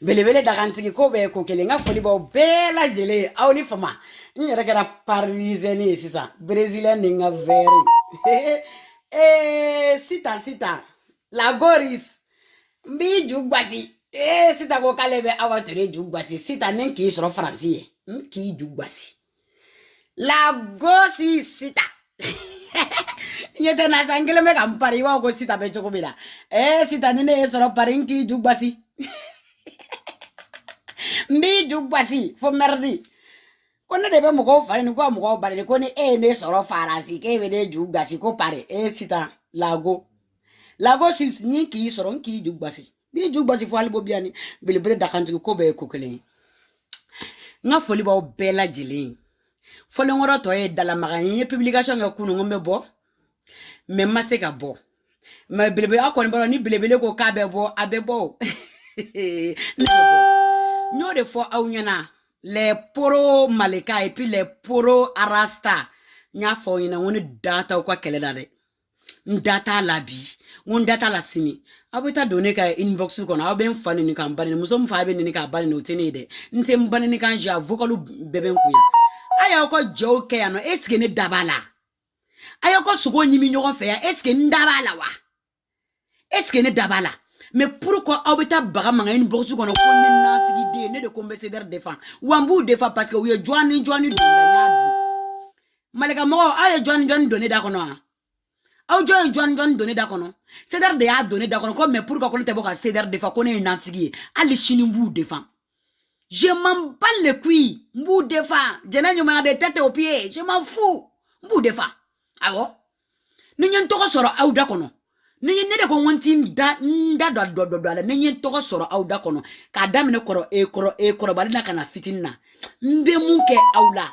belebele dakantigi ko be ko kelen nga foli ba bela jele awni fama nyere kera parisien sisa brésilien ninga veri sita la goris mbi jugbasi sita ko kalebe awature jugbasi sita nen ki soro français ki jugbasi la gosi sita nyete na sangele me kampari wa ko sita be choko bila sita nene soro parinki jugbasi mbi jugbasi fo merdi kono de be mo ko fare ni ko mo ko bare ni ko ni ne soro faransi ke be de jugbasi ko pare sita lago sis ni ki soro nki jugbasi bi jugbasi fo albo biani belebele dakanti ko be ko kelen nga foli ba bela jilin foli ngoro to e dala magani publication ga kunu ngombe bo me maseka bo me belebele akoni baro ni belebele ko ka be bo abebo Nous de fois les poro malika et puis les poro arasta nya fo yina woni data ko kele dare data labi won data la simi abita donner ka inbox ko na ben fani ni kan bani muso mfa be ni ka bani no tene de ntem bani ni kan ja vocalu bebe nkuya aya ko joke ya no eske ne dabala aya ko sugo nyimi nyogo fe ya eske ndabala wa eske ne dabala mais pourquoi abita baga manga inbox ko na ko ni na sigi de ne de combeser défend wambu défend parce que oui joani de nyadu malika mo ay joani donné da kono aw joani donné da kono cedar de a donné da kono comme mais pourquoi ko te boka cedar défend ko ne na sigi ali chini mbu défend je m'en bats les couilles mbu défend je n'ai pas de tête aux pieds je m'en fous mbu défend awo ni nyen to ko soro aw da kono ni ne de ko wonti da do ala ni nyen to ko soro aw da kono ka damine koro balina kana fitinna mbe munke awla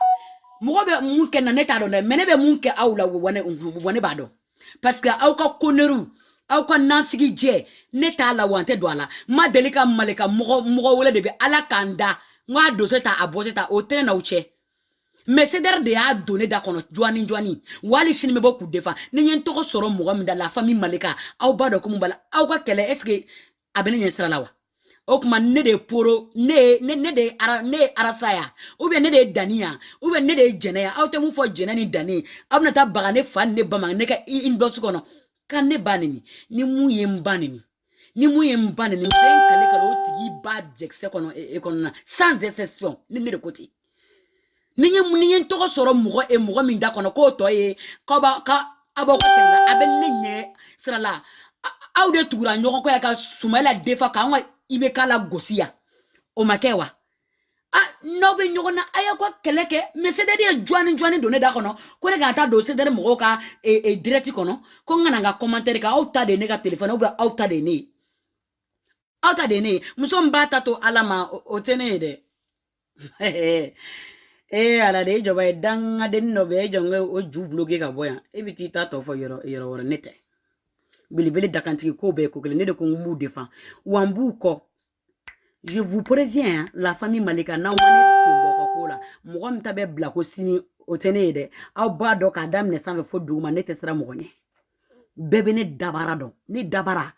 mo be munke na neta do mene be munke awla wone bado parce que aw ka koneru aw ka nansigi je neta la wante do ala ma delika malika mo wole de be ala kanda ngwa do seta aboseta ote na uche mais c'est d'ailleurs de a donné d'accord joani wali sini me beaucoup de fois ni yen toko soro mo gam da la famille malika aw bado ko mbala aw ka kele est ce que abene yen sala lawa o kuma ne de poro ne de arasaya ou bien ne de dania ou bien ne de jenaya aw te mu fo jenani dani abna ta baga ne fan ne bama ne ka inbox kono kan ne banini ni mu yen banini ben kale kalo tigi ba jekse kono e kono sans exception ni de côté Ninyen toko soro mugo min da kono ko to ye ka abo ko tella aben nenye srala awde tugura nyoko ko ya ka sumala defa ka ngwa ibe kala gosia o makewa no be nyoko na aya ko keleke mais c'est de joani donné da kono ko re ga ta do c'est de mugo ka direct kono ko ngana nga commentaire ka auta de ne ka téléphone ou auta de ne muso mbata to alama o tene de ala de joba danga den no be jonge o jubloge ka boya ebiti ta to fo yoro woro nete bilibili dakanti ko be ko ne de ko mu défend wambu ko je vous préviens la famille malika na woni simbo ko kola mo gom tabe bla ko sini o tenede aw ba do ka dam ne sanbe fo duma nete sra mo gonye bebe ne dabara do ni dabara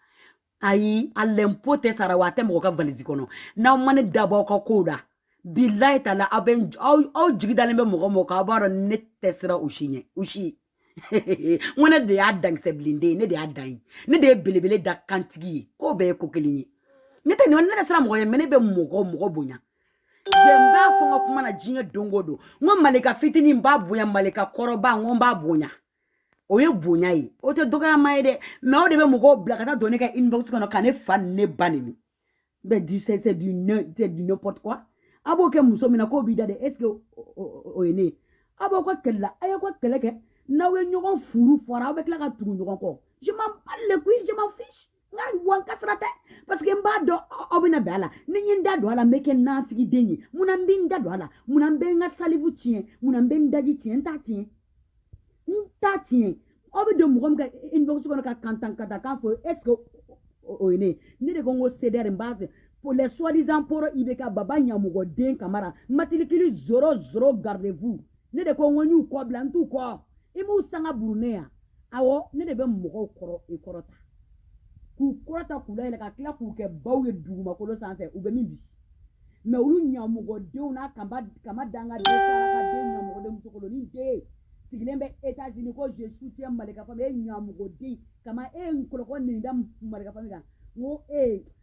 ayi alempote sara wate mo ka valisi kono na mane dabo ko koda billahi tala aben au jigidale be mo ka baro nete sra ushi wona de adang se blinde ne de adang ne de belebele da kantigi ko be ko kelinyi nete ni wona sra mo mene be mo bonya jemba fonga kuma na jinga dongodo ngo malika fitini mba bonya malika koroba ngo mba bonya oye bonya yi o te doga maide me o de be mo blakata donner ka inbox kono kane fan ne banini be du c'est du n'importe quoi abo ke muso mina ko bidade est-ce que o ene abo ko kella aya ko keleke na we nyogon furu fora avec la ka tugu nyogon ko je m'en bats les couilles je m'en fiche ngai wan kasrate parce que mba do obina bala ni nyinda do ala meke na figi denyi muna mbinda do ala muna mbenga salivu tien muna mbendaji tien ta tien obi de mugom ka inbox ko ka kantan kata kan fo est-ce que o ene ni de gongo ceder mbase pour les soi-disant pour ibeka baba nyamugo den kamara matilikili 00 gardez-vous ne de ko ngonu ko blantu ko imu sanga burunea awo ne de be mugo koro e korota k'u kɔrɔta k'u layɛlɛ ka tila k'u kɛ baw ye dugumakolo sanfɛ u bɛ min bi mais olu ɲamɔgɔdenw n'a kama danga den sarakaden ɲamɔgɔden musokolonin den sigilen bɛ États-Unis ko je soutiens Malika famille e ɲamɔgɔden kama e nkɔlɔkɔ ninda Malika famille kan ngo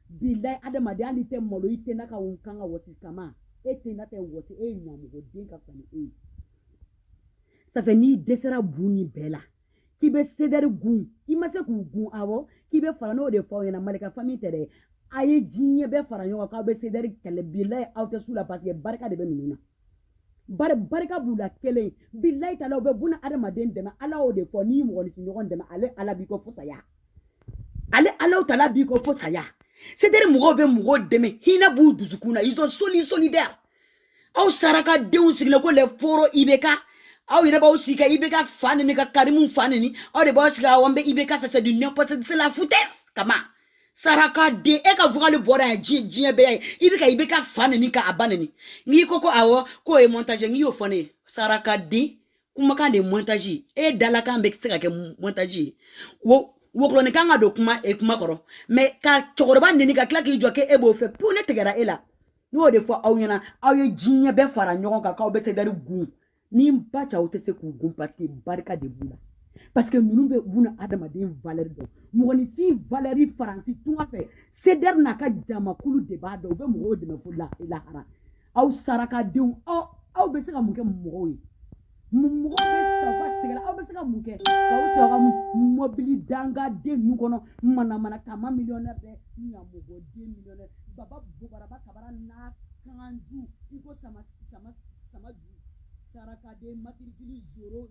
billahi adamaden hali tɛ malo i tɛ na ka kan ka wɔsi kama e tɛ na tɛ wɔsi e ɲamɔgɔden ka fani e ça fait n'i dɛsɛra bu ni bɛɛ la k'i bɛ sedɛri gun i ma se k'u gun awɔ k'i bɛ fara n'o de fɔ aw ɲɛna Malika famille tɛ dɛ a ye diɲɛ bɛɛ fara ɲɔgɔn kan k'aw bɛ sedɛri kɛlɛ billahi aw tɛ su la parce que barika de bɛ ninnu na barika b'u la kelen billahi taala u bɛ buna adamaden dɛmɛ ala y'o de fɔ n'i mɔgɔnifin ɲɔgɔn dɛmɛ ale ala b'i ko fo saya ale ala taala b'i ko fo saya sedɛri mɔgɔw bɛ mɔgɔw dɛmɛ hinɛ b'u dusukun na ils sont solidaires aw sarakadenw sigilen ko les poro IBK aw yɛrɛ b'aw sigi ka IBK fa nini ka Karimu fa nini aw de b'aw sigi aw an bɛ IBK fɛ c'est du n'importe c'est la foutaise kama sarakaden e ka vocal bɔra yan diɲɛ bɛɛ ye IBK fa nini ka aba nini n'i ko awɔ ko ye montage n'i y'o fɔ ne ye sarakaden kumakan de montage e dalakan bɛ se ka kɛ montage ye wokoloni kan ka don kuma kɔrɔ mais ka cɛkɔrɔba nini ka tila k'i jɔ k'e b'o fɛ pour ne tigɛra e la n'o de fɔ aw ɲɛna aw ye diɲɛ bɛɛ fara ɲɔgɔn kan k'aw bɛ sedɛri gun ni ba cɛ aw tɛ se k'u gun parce que barika de b'u la parce que ninnu bɛ buna adamaden valeur dɔn mɔgɔninfin valeur faransi tunga fɛ sedɛri n'a ka jamakulu de b'a dɔn u bɛ mɔgɔw dɛmɛ fo lahara aw sarakadenw aw bɛ se ka mun kɛ mɔgɔw ye mɔgɔw bɛ safa sigila aw bɛ se ka mun kɛ k'aw sɔrɔ ka mɔbili dangaden ninnu kɔnɔ manamana kama millionnaire bɛ ɲamɔgɔden millionnaire baba bobaraba kabara n'a kanju i ko sama ju sarakaden matricule 000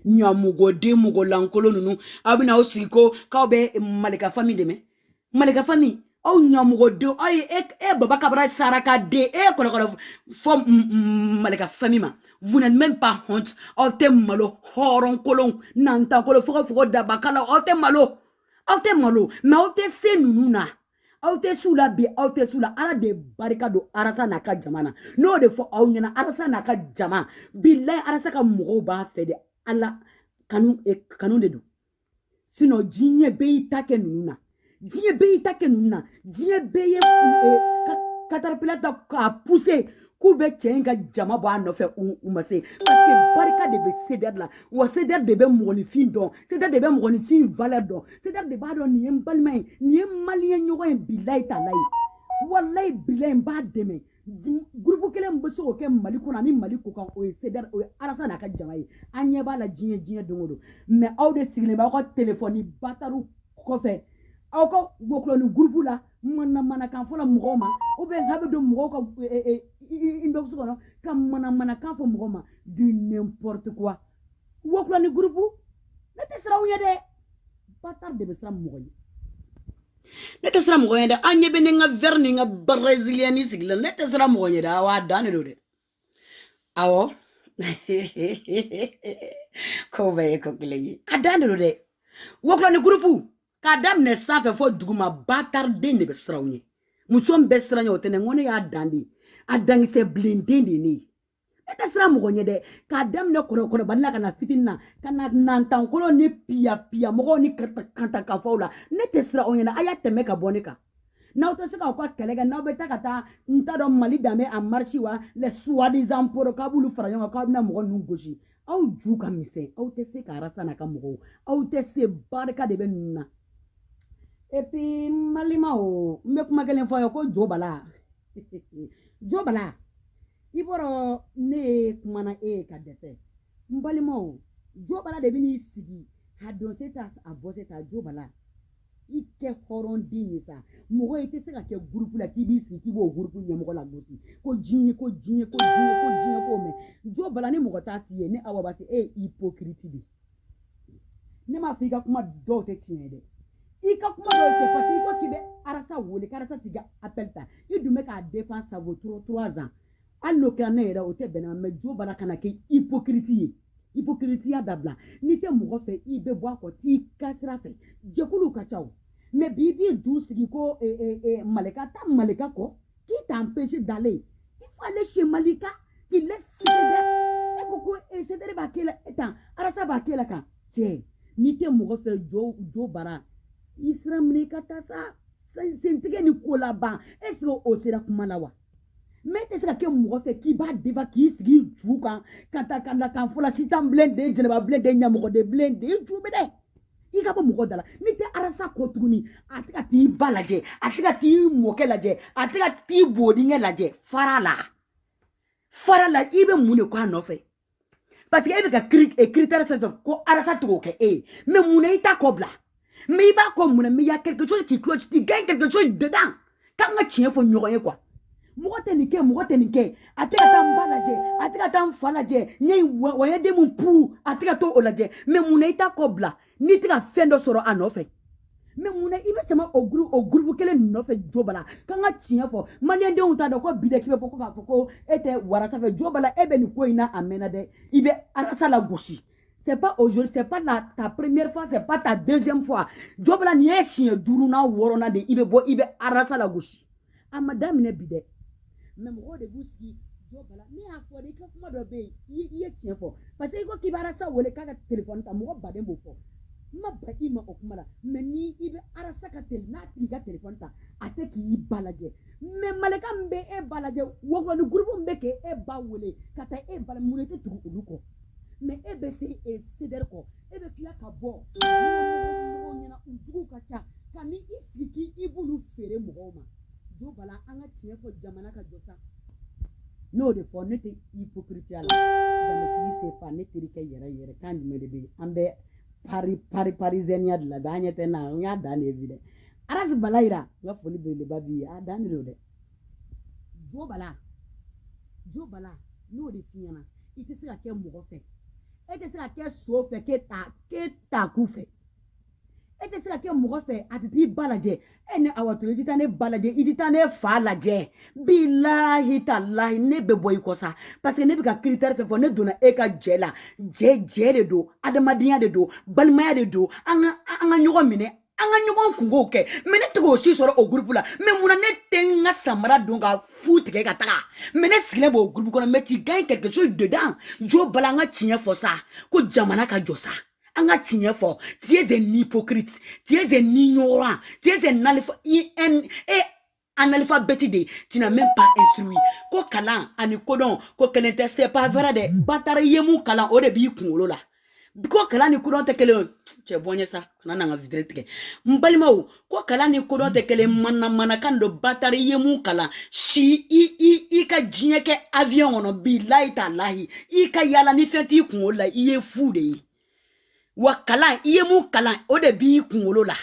ɲamɔgɔden mɔgɔlankolon ninnu aw bɛna aw sigi ko k'aw bɛ Malika famille dɛmɛ Malika famille aw ɲamɔgɔdenw aw ye baba kabara sarakaden kɔrɔkɔrɔ fɔ Malika famille ma vous n'êtes même pas honte aw tɛ malo hɔrɔnkolon nantankolon fogo dabakala aw tɛ malo mais aw tɛ se ninnu na aw tɛ su la bi aw tɛ su la ala de barika don arasa n'a ka jama na n'o de fɔ aw ɲɛna arasa n'a ka jama billahi arasa ka mɔgɔw b'a fɛ de ala kanu de don sinon diɲɛ bɛɛ y'i ta kɛ ninnu na diɲɛ bɛɛ ye caterpillar ta k'a pousser k'u bɛ cɛ in ka jama bɔ a nɔfɛ u ma se parce que barika de bɛ sedɛri la wa sedɛri de bɛ mɔgɔninfin dɔn sedɛri de bɛ mɔgɔninfin valeur dɔn sedɛri de b'a dɔn nin ye n balima ye nin ye maliyɛn ɲɔgɔn ye bilayi tala ye walayi bilayi n b'a dɛmɛ groupe kelen bɛ se k'o kɛ Mali kɔnɔ ani Mali kɔ kan o ye sedɛri o ye arasa n'a ka jama ye an ɲɛ b'a la diɲɛ don o don mais aw de sigilen bɛ aw ka téléphone batterie kɔfɛ aw ka wokoloni groupe la manamanakan fɔla mɔgɔw ma ou bien a bɛ don mɔgɔw ka inbox kɔnɔ ka manamanakan fɔ mɔgɔw ma du n'importe quoi wokoloni groupe ne tɛ siran aw ɲɛ dɛ batard de bɛ siran mɔgɔ ye ne tɛ siran mɔgɔ ye dɛ an ɲɛ bɛ ne ka verre ni n ka brésilien sigilen ne tɛ siran mɔgɔ ye dɛ awɔ a dan de don dɛ awɔ ko bɛɛ ye ko kelen ye a dan de don dɛ wokoloni groupe k'a daminɛ sanfɛ fɔ duguma batarden de bɛ siran aw ɲɛ muso bɛ siran ɲɛ o tɛ ne ko ne y'a dan de a dankisɛ bilenden de ye ne ye ne tɛ siran mɔgɔ ɲɛ dɛ k'a daminɛ kɔrɔbani la ka na fitini na ka na nantankolo ni piya mɔgɔw ni kantankafaw la ne tɛ siran aw ɲɛ a y'a tɛmɛ ka bɔ ne kan n'aw tɛ se k'aw ka kɛlɛ kɛ n'aw bɛ taa ka taa n t'a dɔn Mali danbe en marche wa les soi-disant poro k'a b'olu fara ɲɔgɔn kan k'aw bɛna mɔgɔ ninnu gosi aw ju ka misɛn aw tɛ se ka arasa n'a ka mɔgɔw aw tɛ se barika de bɛ ninnu na et puis malimaw n bɛ kuma kelen fɔ ye ko Jo Bala Jo Bala i bɔra ne ye kumana e ye ka dɛsɛ n balimaw Jo Bala de bɛ n'i sigi a don se ta a bɔ se ta Jo Bala i kɛ hɔrɔnden ye sa mɔgɔ i tɛ se ka kɛ groupe la k'i b'i sigi k'i b'o groupe ɲɛmɔgɔ la gosi ko diɲɛ ko mɛn Jo Bala ni mɔgɔ t'a f'i ye ne Awa Basi e ye hypocrite de ne m'a fɔ i ka kuma dɔw tɛ tiɲɛ dɛ i ka kuma dɔw cɛ parce que i ko k'i bɛ arasa wele k'arasa t'i ka appel ta i dun bɛ k'a défense ça vaut 3 ans hali n'o kɛra ne yɛrɛ o tɛ bɛn ne ma mais Jo Bala kana kɛ hypocrite ye hypocrite dabila n'i tɛ mɔgɔ fɛ i bɛ bɔ a kɔ t'i ka sira fɛ jɛkuluw ka ca o mais bi b'i du sigi ko Malika ta Malika kɔ qui t'empêche d'aller il faut aller chez Malika qui laisse sedɛri e ko sedɛri b'a kɛ la tan arasa b'a kɛ la kan cɛ n'i tɛ mɔgɔ fɛ Jo Bala Isra mnikata sa sentige ni kola ban est-ce que o sera kuma la wa mais est-ce que mo fait qui ba deva qui sigi ju kan kata kanda kan fola sitam blende jeneba blende nyamoko de blende ju be de I ka bɔ mɔgɔ dala ni tɛ arasa kɔ tuguni a tɛ ka t'i ba lajɛ a tɛ ka t'i mɔkɛ lajɛ a tɛ ka t'i bodiŋɛ lajɛ fara la I bɛ mun de kɔ a nɔfɛ parce que e bɛ ka critère fɛn fɛn ko arasa tɛ k'o kɛ e ye mais mun na I t'a kɔ bila mais I b'a kɔ mun na mais il y a quelque chose qui cloche tu gagnes quelque chose dedans k'an ka tiɲɛ fɔ ɲɔgɔn ye quoi mɔgɔ tɛ nin kɛ mɔgɔ tɛ nin kɛ a tɛ ka taa n ba lajɛ a tɛ ka taa n fa lajɛ n ye wayɛden mun pu a tɛ ka to o lajɛ mais mun na I t'a kɔ bila ni tɛ ka fɛn dɔ sɔrɔ a nɔfɛ mais mun na I bɛ tɛmɛ o groupe kelen nɔfɛ jo bala k'an ka tiɲɛ fɔ maliyɛndenw t'a dɔn ko bi de k'i bɛ fɔ ko k'a fɔ ko e tɛ wara sanfɛ jo bala e bɛ nin ko in na a mɛnna dɛ I bɛ arasa la gosi c'est pas aujourd'hui c'est pas ta première fois c'est pas ta deuxième fois jo bala nin ye siɲɛ 5nan 6nan de I bɛ bɔ I bɛ arasa la gosi a ma daminɛ bi dɛ mais mɔgɔw de b'u sigi jo bala ne y'a fɔ de I ka kuma dɔ bɛ yen I ye tiɲɛ fɔ parce que I ko k'i bɛ arasa wele k'a ka téléphone ta mɔgɔ baden b'o fɔ ma ba I ma o kuma la mais ni I bɛ arasa ka n'a tigi ka téléphone ta a tɛ k'i ba lajɛ mais malika min bɛ e ba lajɛ wogoloni groupe min bɛ k'e ba wele ka taa e ba la mun tɛ tugu olu kɔ mais e bɛ se CDR kɔ e bɛ tila ka bɔ mɔgɔw ɲɛna u jugu ka ca ka ni I sigi k'i b'olu feere mɔgɔw ma jo bala an ka tiɲɛ fɔ jamana ka jɔ sa n'o de fɔ ne tɛ hypocrite la danmetigi c'est pas ne terikɛ yɛrɛ kan jumɛn de bɛ yen an bɛ parisienne de la an ɲɛ tɛ na n y'a dan de bi dɛ arasi bala yira n ka foli belebeleba b'i ye a dan de don dɛ jo bala n'o de f'i ɲɛna I tɛ se ka kɛ mɔgɔ fɛ e tɛ se ka kɛ so fɛ k'e ta ku fɛ e tɛ se ka kɛ mɔgɔ fɛ a tɛ t'i ba lajɛ e ni Awa Ture I tɛ taa ne ba lajɛ I tɛ taa ne fa lajɛ bilahi talahi ne bɛ bɔ I kɔ sa parce que ne bɛ ka critère fɛn fɔ ne donna e ka jɛ la jɛ de don adamadenya de don balimaya de don an ka ɲɔgɔn minɛ an ka ɲɔgɔn kungow kɛ mais ne tɛ k'o si sɔrɔ o groupe la mais mun na ne tɛ n ka samara don ka fu tigɛ ka taga mais ne sigilen b'o groupe kɔnɔ mais tu gagnes quelque chose dedans jo bala an ka tiɲɛ fɔ sa ko jamana ka jɔ sa an ka tiɲɛ fɔ tu es un hypocrite tu es un ignorant tu es un analphabète de tu n'as même pas instruit ko kalan ani kodɔn ko kelen tɛ c'est pas vrai dɛ batara ye mun kalan o de b'i kunkolo la ko kalan ni kodɔn tɛ kelen cɛ bɔ n ye sa kana n'an ka vidéo tigɛ n balimaw ko kalan ni kodɔn tɛ kelen manamanakan dɔ batara ye mun kalan si I ka diɲɛ kɛ avion kɔnɔ bilahi talahi I ka yala ni fɛn t'i kunkolo la I ye fu de ye wa kalan I ye mun kalan o de b'i kunkolo la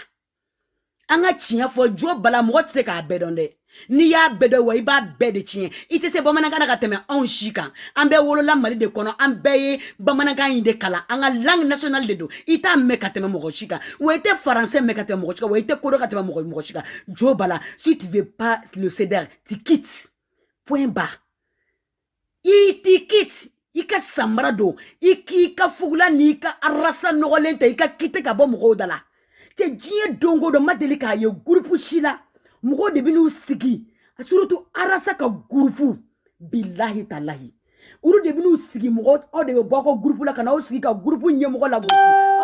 an ka tiɲɛ fɔ jo bala mɔgɔ tɛ se k'a bɛɛ dɔn dɛ n'i y'a bɛɛ dɔn wa I b'a bɛɛ de tiɲɛ I tɛ se bamanankan na ka tɛmɛ anw si kan an bɛɛ wolola Mali de kɔnɔ an bɛɛ ye bamanankan in de kalan an ka langue nationale de don I t'a mɛn ka tɛmɛ mɔgɔ si kan wa I tɛ français mɛn ka tɛmɛ mɔgɔ si kan wa I tɛ kodɔn ka tɛmɛ mɔgɔ si kan jo bala si tu veux pas le CDR tu quittes point bas I ti quitte I ka samara don I k'i ka fugula n'i ka arasa nɔgɔlen ta I ka kite ka bɔ mɔgɔw da la cɛ diɲɛ don o don ma deli k'a ye groupe si la mɔgɔw de bɛ n'u sigi surtout arasa ka groupe bilahi talahi olu de bɛ n'u sigi mɔgɔ aw de bɛ bɔ aw ka groupe la ka n'aw sigi ka groupe ɲɛmɔgɔ la gosi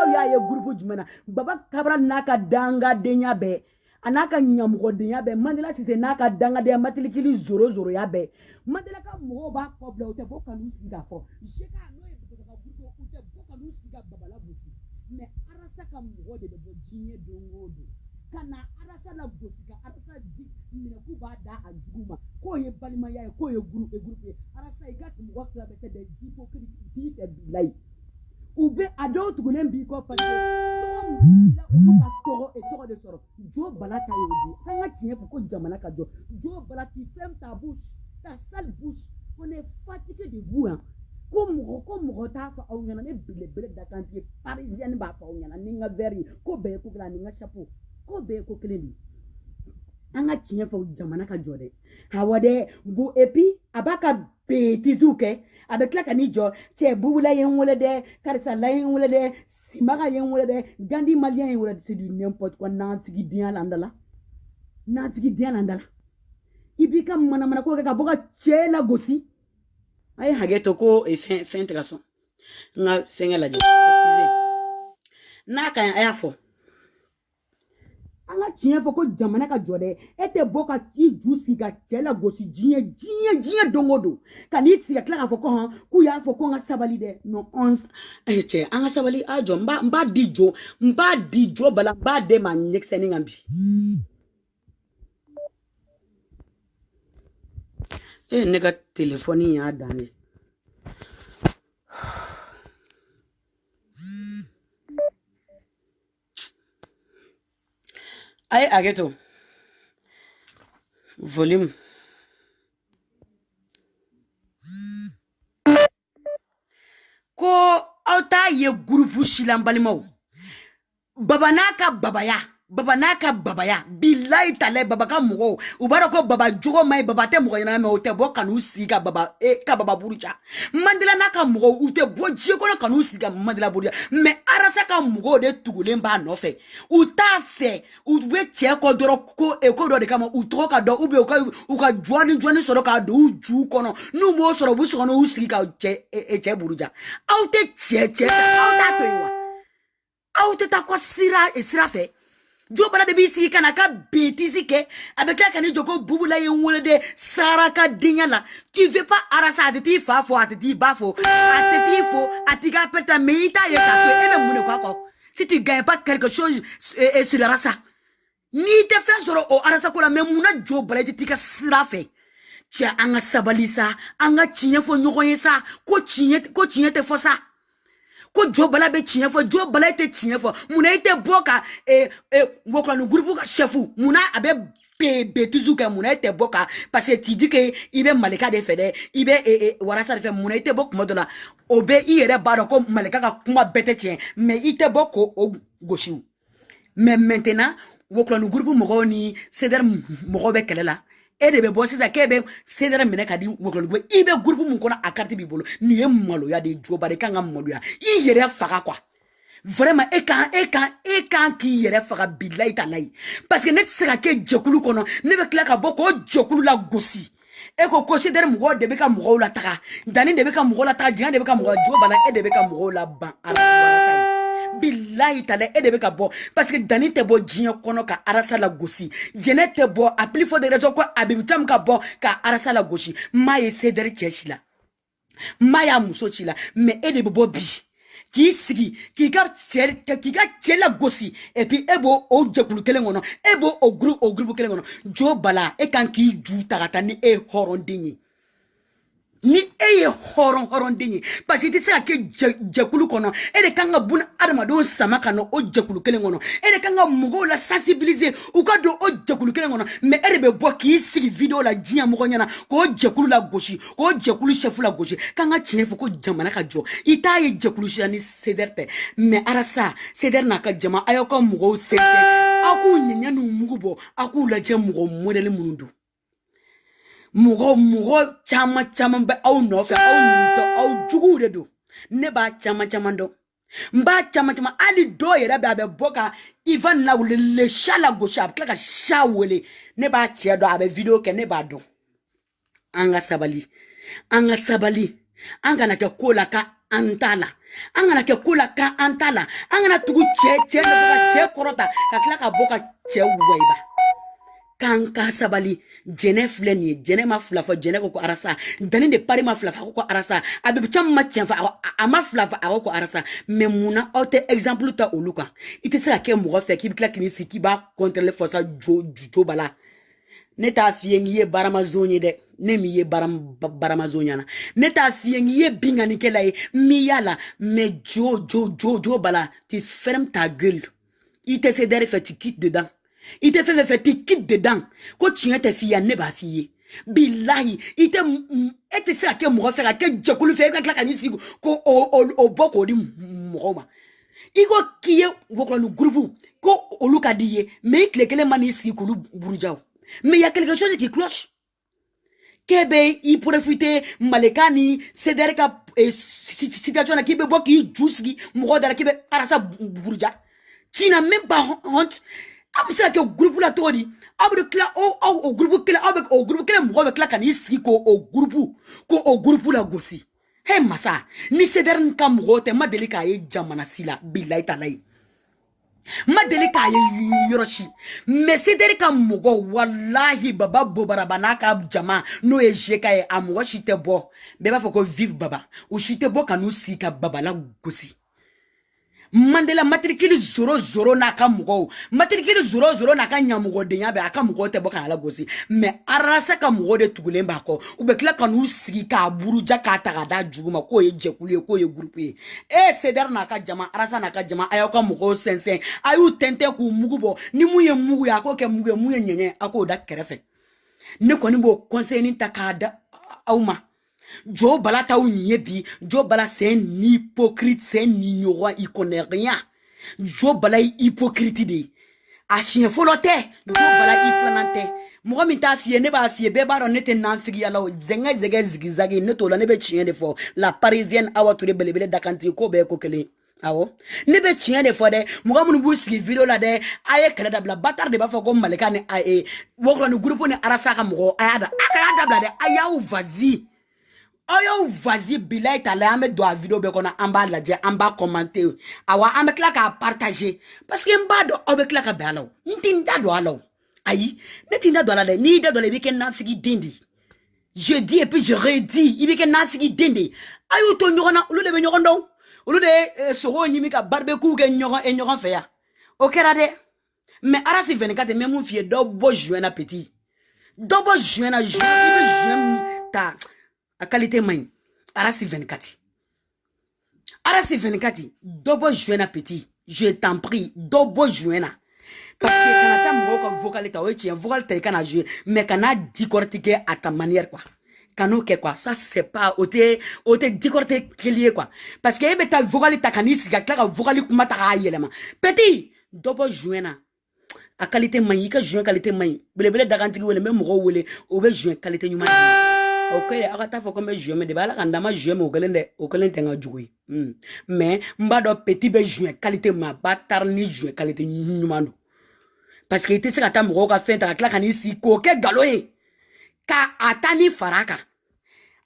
aw y'a ye groupe jumɛn na Baba Kabara n'a ka dangadenya bɛɛ a n'a ka ɲamɔgɔdenya bɛɛ Mandela Sise n'a ka dangadenya matilikili zoroya bɛɛ Mandela ka mɔgɔw b'a kɔ bila u tɛ bɔ ka n'u sigi k'a fɔ Jeka n'o ye ka groupe u tɛ bɔ ka n'u sigi ka babala gosi mais arasa ka mɔgɔ de bɛ bɔ diɲɛ don o don ka na arasa la gosi ka arasa di minɛ k'u b'a da a jugu ma k'o ye balimaya ye k'o ye groupe ye arasa I ka mɔgɔ fila bɛ kɛ des hypocrites k'i fɛ bilayi u bɛ a dɔw tugunen b'i kɔ parce que tɔgɔ min b'i la olu ka tɔgɔ de sɔrɔ jo bala ta y'o di an ka tiɲɛ fɔ ko jamana ka jɔ jo bala tu fermes ta bouche ta sale bouche on est fatigué de vous hein ko mɔgɔ t'a fɔ aw ɲɛna ne belebele dakantigi parisienne b'a fɔ aw ɲɛna ni n ka verre ye ko bɛɛ ye ko kelen ani n ka chapeau ko bɛɛ ye ko kelen de ye an ka tiɲɛ fɔ jamana ka jɔ dɛ awɔ dɛ bon et puis a b'a ka bêtises kɛ a bɛ tila ka n'i jɔ cɛ Bubula ye n wele dɛ karisa la ye n wele dɛ Simaga ye n wele dɛ Gandi malien ye n wele c'est du n'importe quoi nantigidenya la an da la I b'i ka manamanako kɛ ka bɔ ka cɛ lagosi a ye hakɛ to ko fɛn tɛ ka sɔn n ka fɛnkɛ lajɛ excusez n'a ka ɲi a y'a fɔ anga tiɲɛ fɔ ko jamana ka jɔ dɛ e tɛ bɔ ka i ju sigi ka cɛ la gosi diɲɛ don o don ka n'i sigi ka tila k'a fɔ ko hɔn k'u y'a fɔ ko n ka sabali dɛ non cɛ an ka sabali a jɔ n b'a di jo bala n b'a de ma ɲɛkisɛnin kan bi ne ka telefɔni y'a dan ne aye ageto volume ko aw t'a ye groupe silan balimaw baba n'a ka babaya billahi talai baba ka mɔgɔw u b'a dɔn ko baba jogo ma ɲi baba tɛ mɔgɔ ɲɛnama mɛ u tɛ bɔ kan'u sigi ka baba buruja Mandela n'a ka mɔgɔw u tɛ bɔ diɲɛ kɔnɔ kan'u sigi ka Mandela buruja mɛ arasa ka mɔgɔw de tugulen b'a nɔfɛ u t'a fɛ u bɛ cɛ kɔ dɔrɔn ko dɔ de kama u tɔgɔ ka dɔn u ka jɔni sɔrɔ k'a don u ju kɔnɔ n'u m'o sɔrɔ u bɛ sɔn k'u sigi ka cɛ buruja aw tɛ cɛ aw t'a to yen wa aw tɛ taa kɔ sira fɛ Jo bala de b'i sigi ka na ka bêtise kɛ a bɛ tila ka ni jɔ ko Bubula ye n wele de saraka denya la tu veux pas arasa a tɛ t'i fa fɔ a tɛ t'i ba fɔ a tɛ t'i fɔ a t'i ka pɛta mais i t'a ye k'a to e bɛ mun de kɔ a kɔ si tu gagnes pas quelque chose sur arasa n'i tɛ fɛn sɔrɔ o arasa ko la mais mun na Jo bala i tɛ t'i ka sira fɛ cɛ an ka sabali sa an ka tiɲɛ fɔ ɲɔgɔn ye sa ko tiɲɛ tɛ fɔ sa ko Jo bala bɛ tiɲɛ fɔ Jo bala tɛ tiɲɛ fɔ munna i tɛ bɔ ka Woklani groupe ka chef munna a bɛ bêtise kɛ munna i tɛ bɔ ka parce que tu dis que i bɛ Malika de fɛ dɛ i bɛ Warasa de fɛ munna i tɛ bɔ kuma dɔ la o bɛ i yɛrɛ b'a dɔn ko Malika ka kuma bɛɛ tɛ tiɲɛ mais i tɛ bɔ k'o gosi mais maintenant Woklani groupe mɔgɔw ni CDR mɔgɔw bɛ kɛlɛ la e de bɛ bɔ sisan k'e bɛ CDR minɛ ka di Woklani groupe i bɛ groupe mun kɔnɔ a carte b'i bolo nin ye maloya de Jo bala i kan ka maloya i yɛrɛ faga quoi vraiment e kan k'i yɛrɛ faga billahi talahi parce que ne tɛ se ka kɛ jɛkulu kɔnɔ ne bɛ tila ka bɔ k'o jɛkulu la gosi e ko CDR mɔgɔw de bɛ ka mɔgɔw la taga Dani de bɛ ka mɔgɔw la taga Jihan de bɛ ka mɔgɔw Jo bala e de bɛ ka mɔgɔw la ban billahi talai e de bɛ ka bɔ parce que Dani tɛ bɔ diɲɛ kɔnɔ ka arasa la gosi Jɛnɛ tɛ bɔ a plus fort des raisons ko Abibu Tam ka bɔ ka arasa la gosi m'a ye CDR cɛ si la m'a y'a muso ci la mais e de bɛ bɔ bi k'i sigi k'i ka cɛ la gosi et puis e b'o jɛkulu kelen kɔnɔ e b'o groupe kelen kɔnɔ Jo bala e kan k'i ju ta ka taa ni e ye hɔrɔnden ye ni e ye hɔrɔnden ye parce que i tɛ se ka kɛ jɛkulu kɔnɔ e de kan ka buna adamadenw sama ka na o jɛkulu kelen kɔnɔ e de kan ka mɔgɔw la sensibiliser u ka don o jɛkulu kelen kɔnɔ mais e de bɛ bɔ k'i sigi video la diɲɛ mɔgɔ ɲɛna k'o jɛkulu la gosi k'o jɛkulu chef la gosi k'an ka tiɲɛ fɔ ko jamana ka jɔ i t'a ye jɛkulu si la ni CDR tɛ mais arasa CDR n'a ka jama a y'aw ka mɔgɔw sɛgɛsɛgɛ aw k'u ɲɛɲɛ n'u mugu bɔ aw k'u lajɛ mɔgɔ modèle minnu don mɔgɔ caman bɛ aw nɔfɛ aw juguw de don ne b'a caman dɔn n b'a caman hali dɔw yɛrɛ bɛ a bɛ bɔ ka Ivan la wele le chat la gosi a bɛ tila ka chat wele ne b'a cɛ dɔn a bɛ video kɛ ne b'a dɔn an ka sabali an kana kɛ ko la k'an t'a la an kana kɛ ko la k'an t'a la an kana tugu cɛ ka cɛ kɔrɔta ka tila ka bɔ ka cɛ wɛyiba k'an ka sabali Jɛnɛ filɛ nin ye Jɛnɛ ma fila fɔ Jɛnɛ ko arasa Dani de pari ma fila fɔ ko arasa Abibu Tam ma tiɲɛ fɔ a ma fila fɔ a ko arasa mais munna aw tɛ exemple ta olu kan i tɛ se ka kɛ mɔgɔ fɛ k'i bɛ tila k'i sigi k'i b'a contrôler fɔ sa Jo bala ne t'a f'i ye n k'i ye baramazon ye dɛ ne m'i ye baramazon ɲɛna ne t'a f'i ye n k'i ye binganikɛla ye n m'i y'a la mais Jo bala tu fermes ta gueule i tɛ CDR fɛ tu quittes dedans i tɛ fɛn fɛn tu quittes dedans ko tiɲɛ tɛ f'i ye ne b'a f'i ye billahi e tɛ se ka kɛ mɔgɔ fɛ ka kɛ jɛkulu fɛ e ka tila ka n'i sigi ko o bɔ k'o di mɔgɔw ma i ko k'i ye Woklani groupe ko olu ka di ye mais i tile kelen ma n'i sigi k'olu buruja mais il y a quelque chose qui cloche k'e bɛ i profiter Malika ni CDR ka situation na k'i bɛ bɔ k'i ju sigi mɔgɔw dara k'i bɛ arasa buruja tu n'as même pas honte aw bɛ se ka kɛ groupe la cogo di aw bɛ tila o groupe kelen aw bɛ o groupe kelen mɔgɔw bɛ tila ka n'i sigi k'o groupe la gosi he masa ni CDR ka mɔgɔw tɛ ma deli k'a ye jamana si la billahi talahi ma deli k'a ye yɔrɔ si mais Cédric ka mɔgɔ wallahi baba bobaraba n'a ka jama n'o ye jeka ye a mɔgɔ si tɛ bɔ bɛɛ b'a fɔ ko vive baba u si tɛ bɔ ka n'u sigi ka babala gosi Mandela matricule 00 n'a ka mɔgɔw matricule 00 n'a ka ɲamɔgɔdenya bɛ a ka mɔgɔw tɛ bɔ ka ala gosi mais arasa ka mɔgɔ de tugulen b'a kɔ u bɛ tila ka n'u sigi k'a buruja k'a ta ka da jugu ma k'o ye jɛkulu ye k'o ye groupe ye Cédar n'a ka jama arasa n'a ka jama a y'aw ka mɔgɔw sɛnsɛn a y'u tɛntɛn k'u mugu bɔ ni mun ye mugu ye a k'o kɛ mugu ye mun ye ɲɛɲɛ a k'o da kɛrɛfɛ ne kɔni b'o conseil nin ta k'a da aw ma Jo Bala t'aw nié bi Jo Bala c'est un hypocrite c'est un ignorant il connaît rien Jo Bala est hypocrite de a chien folote Jo Bala il flanante mɔgɔ min t'a fiyɛ ne b'a fiyɛ bɛɛ b'a dɔn ne tɛ nanfigiya la o zɛngɛ zigizagi ne t'o la ne bɛ tiɲɛ de fɔ la parisienne Awa Touré belebele dakantigi ko bɛɛ ko kelen awɔ ne bɛ tiɲɛ de fɔ dɛ mɔgɔ minnu b'u sigi video la dɛ a ye kɛlɛ dabila Batar de b'a fɔ ko Malika ni Wokla ni groupe ni Arasa ka mɔgɔ a y'a dabila dɛ a y'aw vazi Oyo vazi bilay tala an bɛ don a vidéo bɛɛ kɔnɔ an b'a lajɛ an b'a commenter awa an bɛ tila k'a partager parce que n b'a dɔn aw bɛ tila ka bɛn a la o n tɛ n da don a la o ayi ne tɛ n da don a la dɛ n'i da don a la i bɛ kɛ nafigi den de ye je dis et puis je redis i bɛ kɛ nafigi den de ye a y'u to ɲɔgɔn na olu de bɛ ɲɔgɔn dɔn olu de ye sogo ɲimi ka barbecue kɛ ɲɔgɔn fɛ yan o kɛra dɛ mais arasi 24 mɛ mun f'i ye dɔ bɔ juin na petit dɔ bɔ juin na juin i bɛ juin ta a qualité main arasi 24 arasi 24 dobo juena petit je t'en prie dobo juena parce que quand ta mɔgɔw ka vocal ta o tien vocal ta kana jouer mais kana décortiquer à ta manière quoi kano ke quoi ça c'est pas o te décortiquer quoi parce que e be ta vocal ta kanisi ga ka vocal kuma ta ga yelema petit dobo juena a qualité main ka jouer qualité main belebele dagantigi wele même mɔgɔw wele o be jouer qualité nyuma ok akata fo comme jouer mais de bala kandama jouer mais o kelen tenga jugu mais mbado petit be jouer qualité ma Batar ni jouer qualité nyumando parce que ite se ka ta mɔgɔw ka fɛn ta ka tila ka n'i sigi k'o kɛ galo ye ka a ta ni fara kan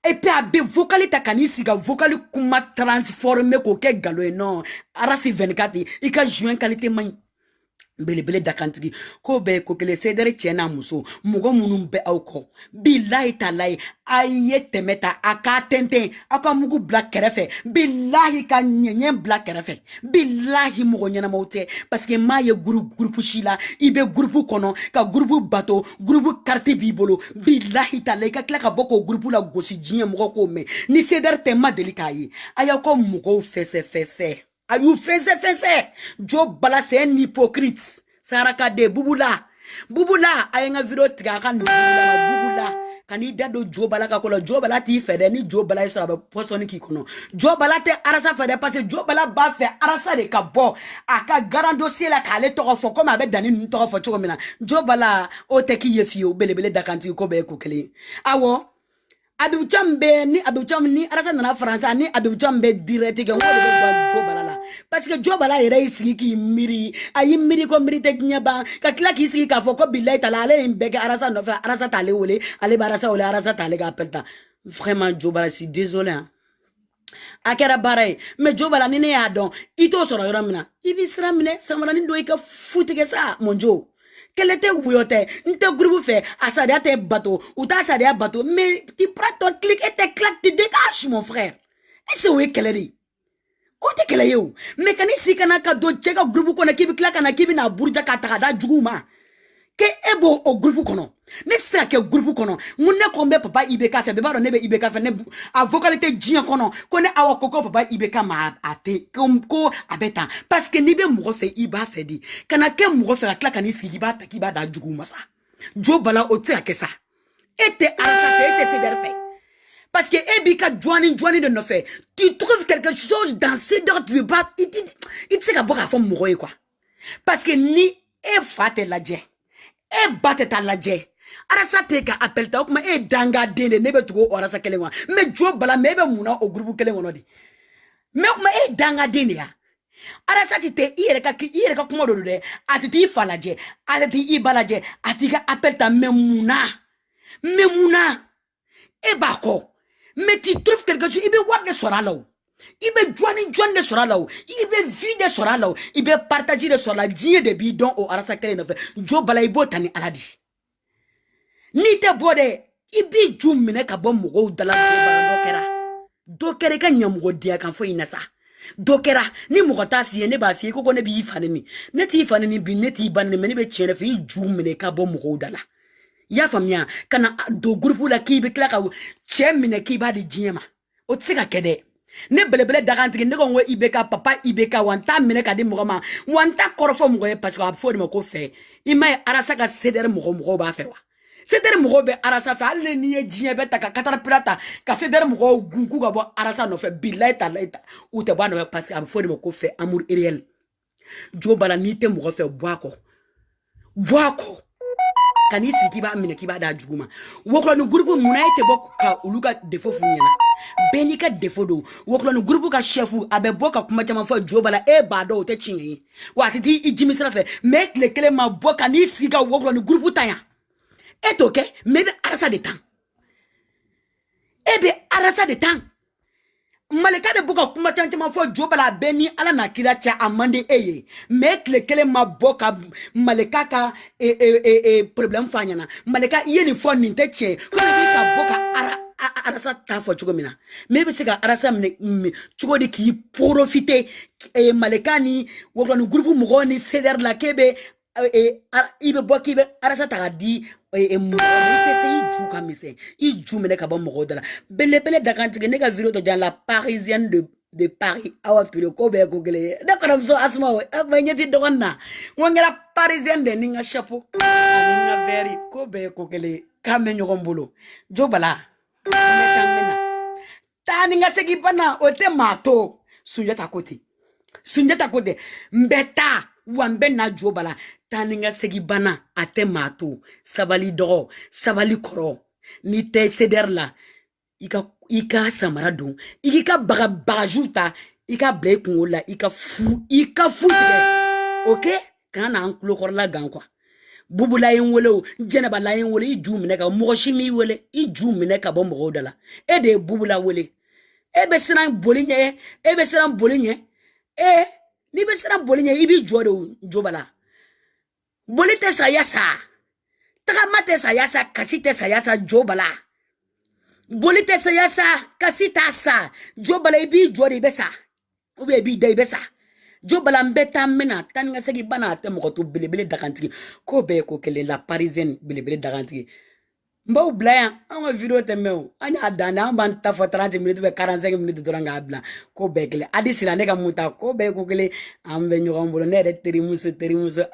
et puis a bɛ vocali ta ka n'i sigi ka vocali kuma transformer k'o kɛ galo ye non arasi 24 i ka jouer qualité man ɲi belebele dakantigi ko bɛɛ ko kelen Cédric cɛ n'a muso mɔgɔ minnu bɛ aw kɔ bilahi talahi a ye tɛmɛ ta a k'a tɛntɛn aw ka mugu bila kɛrɛfɛ bilahi ka ɲɛɲɛ bila kɛrɛfɛ bilahi mɔgɔ ɲɛnamaw tɛ parce que m'a ye groupe si la i bɛ groupe kɔnɔ ka groupe bato groupe carte b'i bolo bilahi talahi ka tila ka bɔ k'o groupe la gosi diɲɛ mɔgɔ k'o mɛn ni Cédric tɛ ma deli k'a ye a y'aw ka mɔgɔw fɛsɛ a y'u fɛsɛ Jo Bala c'est un hypocrite saraka de bubula a ye n ka video tigɛ a ka bubula ka n'i da don Jo Bala ka ko la Jo Bala t'i fɛ dɛ ni Jo Bala ye sɔrɔ a bɛ pɔsɔni k'i kɔnɔ Jo Bala tɛ Arasa fɛ dɛ parce que Jo Bala b'a fɛ Arasa de ka bɔ a ka garant dossier la k'ale tɔgɔ fɔ komi a bɛ Dani ninnu tɔgɔ fɔ cogo min na Jo Bala o tɛ k'i ye fiyewu belebele dakantigi ko bɛɛ ye ko kelen awɔ Abibou Thiam bɛ ni Abibou Thiam ni Arasa nana faransa ni Abibou Thiam bɛ direct kɛ n ko de bɛ bɔ Jo Bala la parce que Jo Bala yɛrɛ y'i sigi k'i miiri a y'i miiri ko miiri tɛ diɲɛ ban ka tila k'i sigi k'a fɔ ko bilahi tala ale ye nin bɛɛ kɛ Arasa nɔfɛ Arasa t'ale wele ale bɛ Arasa wele Arasa t'ale ka appel ta vraiment Jo Bala je suis désolé hein a kɛra baara ye mais Jo Bala ni ne y'a dɔn i t'o sɔrɔ yɔrɔ min na i b'i sira minɛ samaranin dɔ i ka fu tigɛ sa mon Jo Quel était Wuyote? N'te groupe fait, à Sadia te bateau, ou ta Sadia bateau, mais tu prends ton clic et te claques, tu dégages, mon frère. Et c'est où est qu'elle est? O te kele yo. Mais quand il kana ka do cheka groupe kono kibi claque na kibi na burja ka takada juguma. Ke ebo o groupe kono. Ne se ke groupe kono. Munne kombe papa Ibeka fe beba nebe Ibeka fe ne a vocalité djien kono. Kone awa koko papa Ibeka ma ate ko abeta parce que ni be mo fe iba fe di. Kana ke mo fe la claque ni ski ba ta kiba da juguma sa. Jo Bala o te akesa. Ete alsa fe ete se derfe. Parce que Ebika Douani de nos faits, tu trouves quelque chose dans ces dents, tu veux pas, il te sait qu'à boire à fond mourir quoi. Parce que ni e fate la dje, e batte ta la dje. Arasa te ka appel ta okuma e danga dende nebe tugo orasa kelengwa. Mais Jo Bala mebe muna au groupe kelengwa di. Mais okuma e danga dende ya. Arasa ti te ire ka kuma do de, atiti fala dje, atiti ibala dje, atika appel ta memuna. E bako. Mais tu trouves quelque chose, il veut voir le soir là. Ibe joani de sera là. Ibe vide sera là. Ibe partager de sera là. Dieu de bidon au arasa kele ne fait. Jo balaibo tani aladi. Ni te bode. Ibi jum mine ka bom mo dala dokera. Dokere ka nyamugo dia kan fo inasa. Dokera ni mo ta fie ne ba fie ko ne bi ifane ni. Ne ti ifane ni bi ne ti ban ne me be chene fi jum mine ka bom mo dala. Ya famia kana do groupe la ki be kla ka che mine ki ba di jiema. O tsika kede. Ne belebele daganti ne ko ibeka papa ibeka wanta mine ka di mo ma wanta korofo mo parce que afo de ko fe. Ima arasa ka ceder mo ba fe wa. Ceder mo be arasa fa alle ni jien be ta ka katar plata ka ceder mo gunku ka bo arasa no fe billahi ta laita ou te ba no parce que afo de ko fe amour réel. Jo bala ni te mo fe boako. Boako. Kani siki ba mine ki ba da juguma woklo no groupe munaite boka uluka defo funyana benika defo do woklo no groupe ka chefu abe boka kuma chama fo jobala e ba do te chinyi watiti ijimi sra fe make le kele ma boka ni sika woklo no groupe tanya et ok maybe arasa de temps ebe arasa de temps maleka de boka kuma chama fo jobala beni ala na kira cha amande eye make le kele ma boka maleka ka problem fanyana maleka yeni fo ninte che ko bi ka boka arasa ta fo chugomina maybe sika arasa mne chugodi ki profiter maleka ni woklo no groupe mo ni ceder la kebe ibe boki be arasa ta di mo se ju kamise I ju mene ka bon mo dala bele dakantige ne ka vidéo to dans la parisienne de Paris awa tudo ko be ko gele da ko so asma o abanyati dogonna ngera parisienne de ninga chapeau ninga veri ko be ko gele kambe nyogombolo jobala kamena tani nga segi bana o te mato sunjata kote mbeta wambe na jobala tani nga segi bana ate mato sabali dogo sabali koro ni te ceder la ika samara don ika bagajuta ika ble kungola ika fu ok kana ankulo korla gankwa bubula yin wole jenaba la yin wole I ju mine ka mo shimi wole I ju mine ka bo mo dala e de bubula wole e be siran bolinye ni be siran bolinye ibi jodo jobala bolite sa yasa taka mate sa yasa kachite sa yasa jobala bolite sa yasa kasita sa jobala ibi jodi besa ube bi dai besa jobala mbeta mena tanga segi bana te mo to belebele dakantiki ko be ko kele la parisienne belebele dakantiki mbaw blaya an vidéo te meu anya dana an ban ta fo 30 minutes be 45 minutes doranga bla ko be kele adisi la ne ka muta ko be ko kele an be nyogon bolo ne de terimuso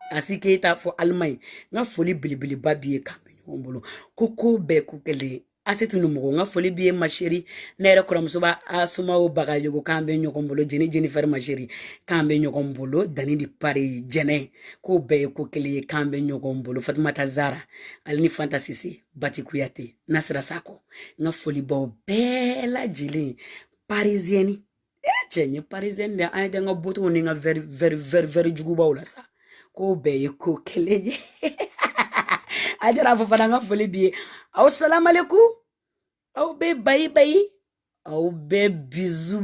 asi keita fo almay nga foli bilibili babiye ka be nyogon bolo ko be ko kele asetu numo nga foli biye ma chérie nere koramso ba asuma o bagajo ko kambe nyokombolo jeni fer ma chérie kambe nyokombolo dani di pari jene ko be ko kele kambe nyokombolo Fatmata Zara alni fantasisi bati kuyate Nasra Sako nga foli bo bela jili parisienne chenye parisienne de ay nga boto ni nga very juguba wala sa ko be ko kele ajara fo fana nga foli biye assalamu alaikum au be bye au be bisous